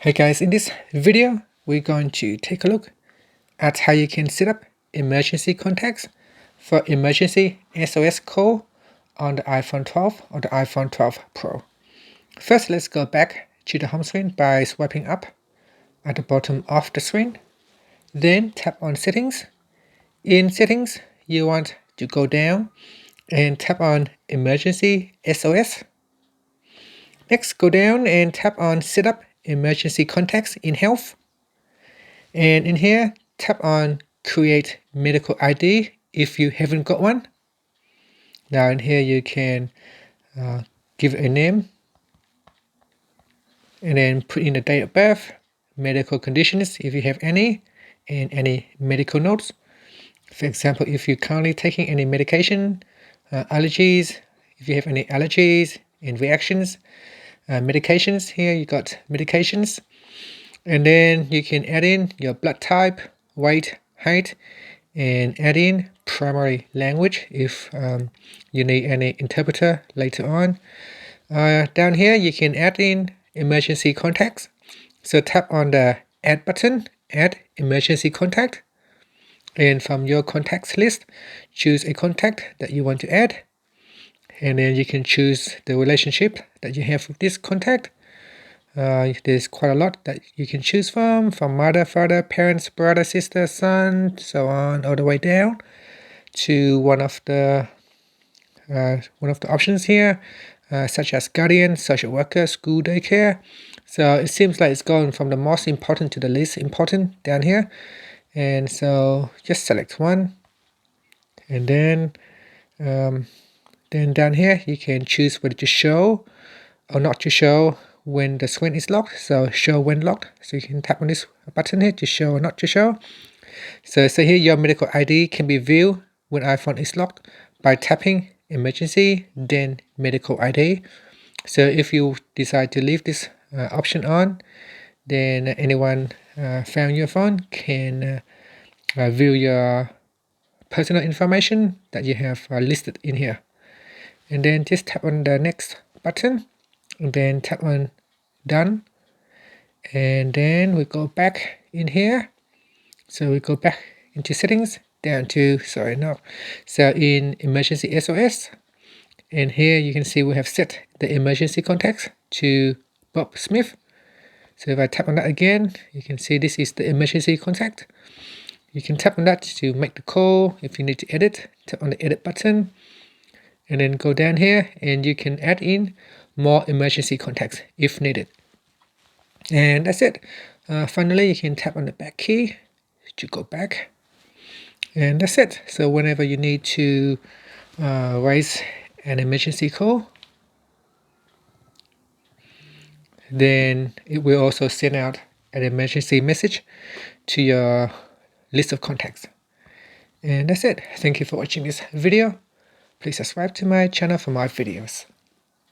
Hey guys, in this video, we're going to take a look at how you can set up emergency contacts for emergency SOS call on the iPhone 12 or the iPhone 12 Pro. First, let's go back to the home screen by swiping up at the bottom of the screen. Then tap on Settings. In Settings, you want to go down and tap on Emergency SOS. Next, go down and tap on Set up Emergency Contacts in Health. And in here, tap on Create Medical ID if you haven't got one. Now in here, you can give it a name and then put in the date of birth, medical conditions if you have any, and any medical notes. For example, if you're currently taking any medication, allergies, if you have any allergies and reactions, medications, here you got medications. And then you can add in your blood type, weight, height, and add in primary language if you need any interpreter later on. Down here, you can add in emergency contacts. So tap on the Add button, Add Emergency Contact. And from your contacts list, choose a contact that you want to add. And then you can choose the relationship that you have with this contact. There's quite a lot that you can choose from mother, father, parents, brother, sister, son, so on, all the way down to one of the options here, such as guardian, social worker, school, daycare. So it seems like it's going from the most important to the least important down here. And so just select one, and then down here you can choose whether to show or not to show when the screen is locked. So show when locked, so you can tap on this button here to show or not to show. So here your medical ID can be viewed when iPhone is locked by tapping emergency then medical ID. So if you decide to leave this option on, then anyone found your phone can view your personal information that you have listed in here. And then just tap on the next button and then tap on Done. And then we go back in here. So we go back into Settings down to, so in Emergency SOS. And here you can see we have set the emergency contacts to Bob Smith. So if I tap on that again, you can see this is the emergency contact. You can tap on that to make the call. If you need to edit, tap on the Edit button. And then go down here and you can add in more emergency contacts if needed. And that's it. Finally, you can tap on the back key to go back. And that's it. So whenever you need to raise an emergency call, then it will also send out an emergency message to your list of contacts. And that's it. Thank you for watching this video. Please subscribe to my channel for more videos.